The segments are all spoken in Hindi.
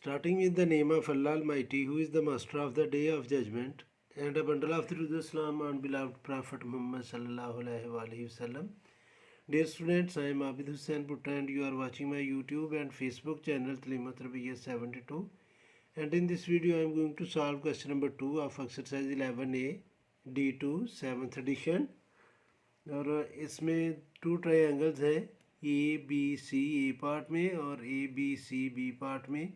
Starting with the name of Allah Almighty, who is the master of the day of judgment, and a bundle of truth Islam and beloved Prophet Muhammad sallallahu alaihi wasallam. Dear students, I am Abid Hussain Bhutta and you are watching my YouTube and Facebook channel Talimat Rabiya 72. And in this video I am going to solve question number 2 of exercise 11A D2 7th edition. और इसमें 2 ट्रायंगल्स हैं ABC ए पार्ट में और ABC बी पार्ट में,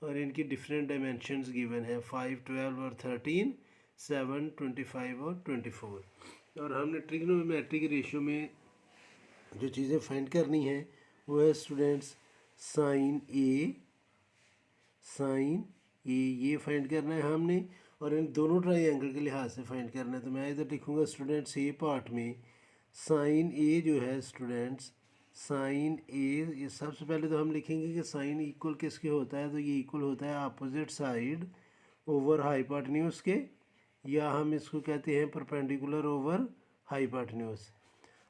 और इनकी डिफरेंट डायमेंशंस गिवन है 5, 12 और 13, 7, 25 और 24। और हमने ट्रिग्नोमेट्रिक रेशियो में जो चीज़ें फाइंड करनी हैं वो है स्टूडेंट्स साइन ए ये फाइंड करना है हमने, और इन दोनों ट्रायंगल के लिहाज से फाइंड करना है। तो मैं इधर लिखूँगा स्टूडेंट्स ए पार्ट में साइन ए जो है स्टूडेंट्स साइन ए, ये सबसे पहले तो हम लिखेंगे कि साइन इक्वल किसके होता है, तो ये इक्वल होता है अपोजिट साइड ओवर हाइपोटेन्यूज के, या हम इसको कहते हैं परपेंडिकुलर ओवर हाइपोटेन्यूज।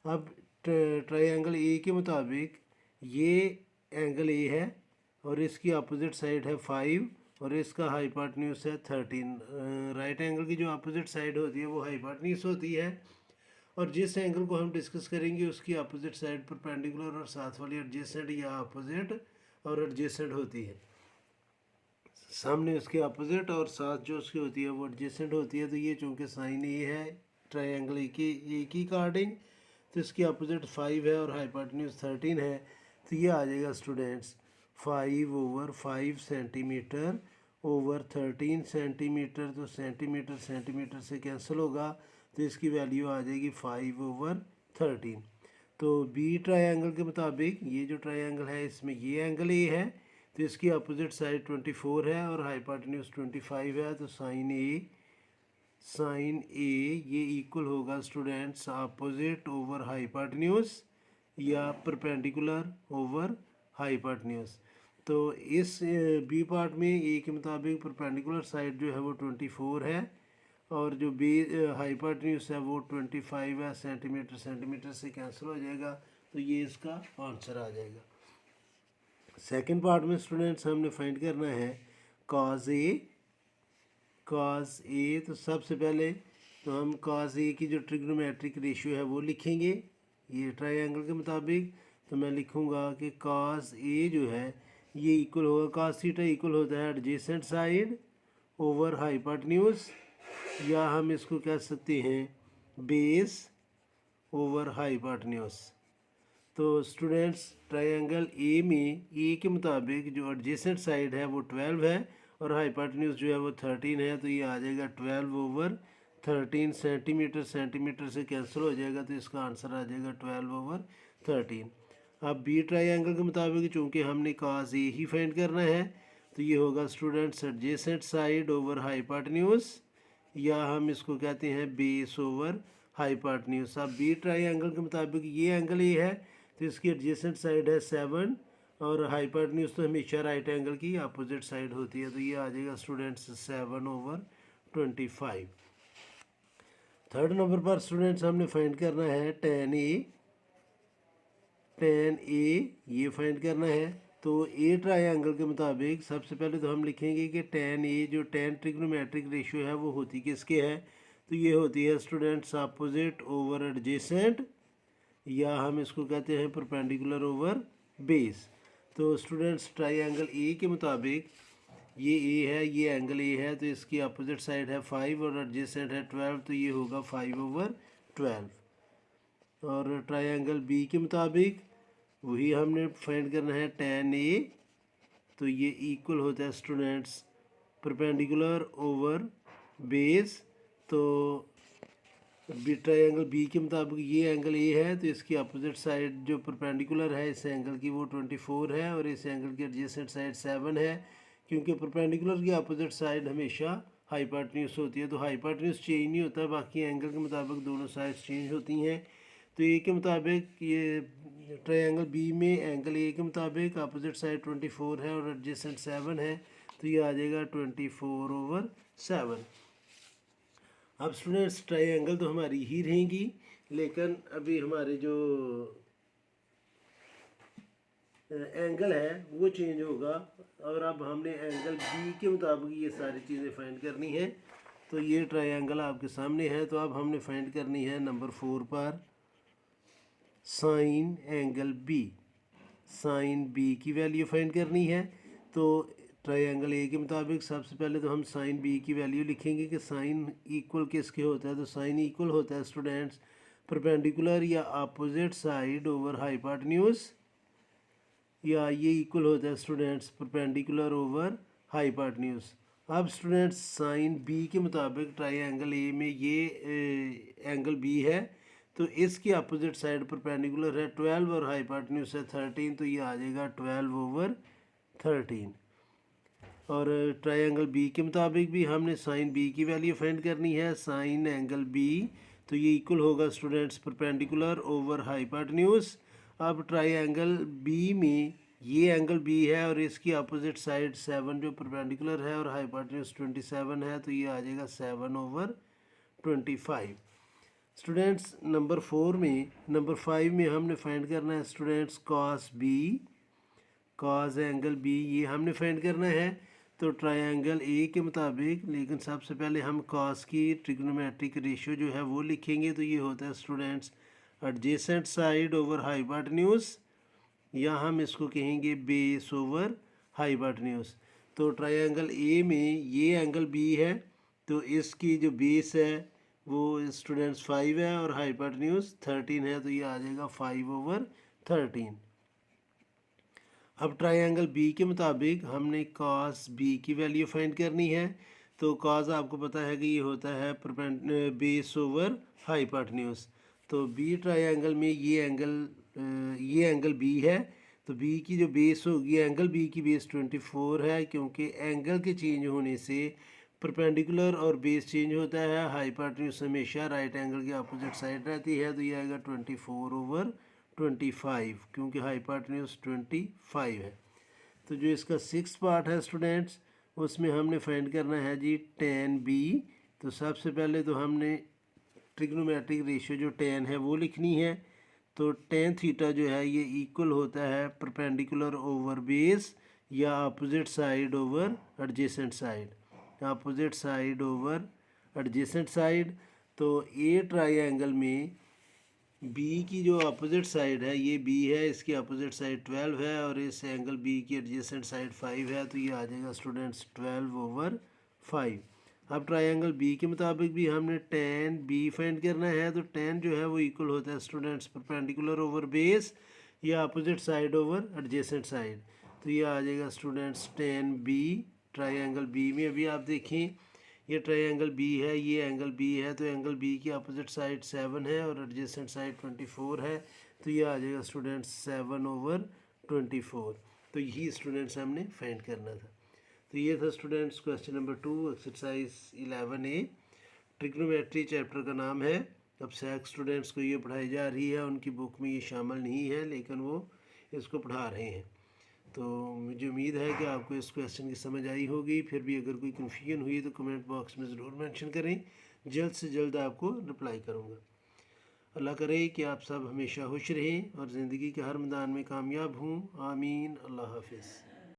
अब ट्रायंगल ए के मुताबिक ये एंगल ए है और इसकी अपोजिट साइड है 5 और इसका हाइपोटेन्यूज है 13। राइट एंगल की जो अपोजिट साइड होती है वो हाइपोटेन्यूज होती है, और जिस एंगल को हम डिस्कस करेंगे उसकी अपोजिट साइड परपेंडिकुलर और साथ वाली एडजेसेंट या अपोजिट और एडजेसेंट होती है। सामने उसके अपोजिट और साथ जो उसकी होती है वो एडजेसेंट होती है। तो ये चूँकि साइन ए है ट्रायंगल ए की अकॉर्डिंग, तो इसकी अपोजिट 5 है और हाइपोटेन्यूज 13 है, तो ये आ जाएगा students 5 over 5 centimetre over 13 centimetre. तो सेंटीमीटर से कैंसिल होगा, तो इसकी वैल्यू आ जाएगी 5 ओवर 13। तो बी ट्रायंगल के मुताबिक ये जो ट्रायंगल है इसमें ये एंगल ए है, तो इसकी अपोजिट साइड 24 है और हाइपोटेन्यूज 25 है। तो साइन ए ये इक्वल होगा स्टूडेंट्स अपोजिट ओवर हाइपोटेन्यूज या परपेंडिकुलर ओवर हाइपोटेन्यूज। तो इस बी पार्ट में ए के मुताबिक परपेंडिकुलर साइड जो है वो 24 है और जो बी हाइपोटेन्यूज है वो 25 है। सेंटीमीटर से कैंसिल हो जाएगा, तो ये इसका आंसर आ जाएगा। सेकंड पार्ट में स्टूडेंट्स हमने फाइंड करना है कॉज ए। तो सबसे पहले तो हम कॉज ए की जो ट्रिग्नोमेट्रिक रेशियो है वो लिखेंगे ये ट्रायंगल के मुताबिक। तो मैं लिखूँगा कि कॉज ए जो है ये इक्वल होगा, कॉस थीटा इक्वल होता है एडजेसेंट साइड ओवर हाइपोटेन्यूज, या हम इसको कह सकते हैं बेस ओवर हाइपोटेन्यूज। तो स्टूडेंट्स ट्रायंगल ए में ए के मुताबिक जो एडजेसेंट साइड है वो 12 है और हाइपोटेन्यूज जो है वो 13 है, तो ये आ जाएगा 12 ओवर 13। सेंटीमीटर से कैंसिल हो जाएगा, तो इसका आंसर आ जाएगा 12 ओवर 13। अब बी ट्रायंगल के मुताबिक चूँकि हमने कॉस ए ही फाइंड करना है, तो ये होगा students adjacent side over hypotenuse, या हम इसको कहते हैं बेस ओवर हाइपोटेन्यूज। अब बी ट्रायंगल के मुताबिक ये एंगल ए है, तो इसकी एडजेसेंट साइड है 7 और हाइपोटेन्यूज तो हमेशा राइट एंगल की अपोजिट साइड होती है, तो ये आ जाएगा स्टूडेंट्स 7 ओवर 25। थर्ड नंबर पर स्टूडेंट्स हमने फाइंड करना है टेन ए ये फाइंड करना है। तो ए ट्रायंगल के मुताबिक सबसे पहले तो हम लिखेंगे कि टेन ए जो टेन ट्रिग्नोमेट्रिक रेशियो है वो होती किसके है, तो ये होती है स्टूडेंट्स अपोजिट ओवर एडजेसेंट, या हम इसको कहते हैं परपेंडिकुलर ओवर बेस। तो स्टूडेंट्स ट्रायंगल ए के मुताबिक ये ए है, ये एंगल ए है, तो इसकी अपोजिट साइड है 5 और एडजेसेंट है 12, तो ये होगा 5 ओवर 12। और ट्रायंगल बी के मुताबिक वही हमने फाइंड करना है टेन ए, तो ये इक्वल होता है स्टूडेंट्स परपेंडिकुलर ओवर बेस। तो ट्रायंगल बी के मुताबिक ये एंगल ए है, तो इसकी अपोजिट साइड जो परपेंडिकुलर है इस एंगल की वो 24 है और इस एंगल की एडजेसेंट साइड 7 है, क्योंकि परपेंडिकुलर की अपोजिट साइड हमेशा हाइपोटेन्यूज होती है। तो हाइपोटेन्यूज चेंज नहीं होता, बाकी एंगल के मुताबिक दोनों साइड्स चेंज होती हैं। तो ए के मुताबिक ये ट्रायंगल बी में एंगल ए के मुताबिक अपोजिट साइड 24 है और एडजेसेंट 7 है, तो ये आ जाएगा 24 ओवर 7। अब स्टूडेंट्स ट्रायंगल तो हमारी ही रहेंगी, लेकिन अभी हमारे जो एंगल है वो चेंज होगा। और अब हमने एंगल बी के मुताबिक ये सारी चीज़ें फाइंड करनी है। तो ये ट्रायंगल आपके सामने है। तो अब हमने फाइंड करनी है नंबर 4 पर sine angle B. Sine B की वैल्यू फाइंड करनी है। तो ट्रायंगल ए के मुताबिक सबसे पहले तो हम साइन बी की वैल्यू लिखेंगे कि साइन इक्वल किसके होता है। तो साइन इक्वल होता है स्टूडेंट्स परपेंडिकुलर या अपोजिट साइड ओवर हाइपोटेन्यूज, या ये इक्वल होता है स्टूडेंट्स परपेंडिकुलर ओवर हाइपोटेन्यूज। अब स्टूडेंट्स साइन बी के मुताबिक ट्रायंगल ए में ये एंगल बी है, तो इसकी अपोजिट साइड परपेंडिकुलर है 12 और हाइपोटेन्यूज है 13, तो ये आ जाएगा 12 ओवर 13। और ट्रायंगल बी के मुताबिक भी हमने साइन बी की वैल्यू फाइंड करनी है। साइन एंगल बी तो ये इक्वल होगा स्टूडेंट्स परपेंडिकुलर ओवर हाइपोटेन्यूज। अब ट्रायंगल बी में ये एंगल बी है और इसकी अपोजिट साइड 7 जो परपेंडिकुलर है और हाइपोटेन्यूज 27 है, तो ये आ जाएगा 7 ओवर 25। स्टूडेंट्स नंबर 5 में हमने फाइंड करना है students cos B, cos angle B ये हमने फाइंड करना है। तो ट्रायंगल ए के मुताबिक, लेकिन सबसे पहले हम कॉस की ट्रिग्नोमेट्रिक रेशियो जो है वो लिखेंगे। तो ये होता है students adjacent side over hypotenuse, या हम इसको कहेंगे बेस ओवर हाइपोटेन्यूज। तो ट्रायंगल ए में ये एंगल बी है, तो इसकी जो बेस है वो स्टूडेंट्स 5 है और हाइपोटेन्यूज 13 है, तो ये आ जाएगा 5 ओवर 13। अब ट्रायंगल बी के मुताबिक हमने कॉस बी की वैल्यू फाइंड करनी है। तो कॉस आपको पता है कि ये होता है बेस ओवर हाइपोटेन्यूज। तो बी ट्रायंगल में ये एंगल बी है, तो बी की जो बेस होगी, एंगल बी की बेस 24 है, क्योंकि एंगल के चेंज होने से परपेंडिकुलर और बेस चेंज होता है। हाइपोटेन्यूज हमेशा राइट एंगल के अपोजिट साइड रहती है, तो ये आएगा 24 ओवर 25, क्योंकि हाइपोटेन्यूज 25 है। तो जो इसका 6 पार्ट है स्टूडेंट्स, उसमें हमने फाइंड करना है जी tan बी। तो सबसे पहले तो हमने ट्रिग्नोमेट्रिक रेशियो जो tan है वो लिखनी है। तो tan थीटा जो है ये इक्वल होता है परपेंडिकुलर ओवर बेस या opposite side over adjacent side, opposite side over adjacent side. तो ए ट्रायंगल में बी की जो अपोजिट साइड है ये बी है, इसकी अपोजिट साइड 12 है और इस एंगल बी की एडजेसेंट साइड 5 है, तो ये आ जाएगा स्टूडेंट्स 12 ओवर 5। अब ट्रायंगल बी के मुताबिक भी हमने tan बी फाइंड करना है। तो tan जो है वो इक्वल होता है स्टूडेंट्स परपेंडिकुलर ओवर बेस या opposite side over adjacent side, तो ये आ जाएगा students tan B. Triangle B में अभी आप देखें ये ट्रायंगल बी है, ये एंगल बी है, तो एंगल बी की अपोजिट साइड 7 है और एडजेसेंट साइड 24 है, तो ये आ जाएगा स्टूडेंट्स 7 ओवर 24। तो यही स्टूडेंट्स हमने फाइंड करना था। तो ये था students question number 2 exercise 11A। Trigonometry chapter का नाम है। अब सैक स्टूडेंट्स को ये पढ़ाई जा रही है, उनकी बुक में ये शामिल नहीं है, लेकिन वो इसको पढ़ा रहे हैं। तो मुझे उम्मीद है कि आपको इस क्वेश्चन की समझ आई होगी। फिर भी अगर कोई कन्फ्यूजन हुई तो कमेंट बॉक्स में ज़रूर मेंशन करें, जल्द से जल्द आपको रिप्लाई करूँगा। अल्लाह करे कि आप सब हमेशा खुश रहें और ज़िंदगी के हर मैदान में कामयाब हों। आमीन। अल्लाह हाफिज़।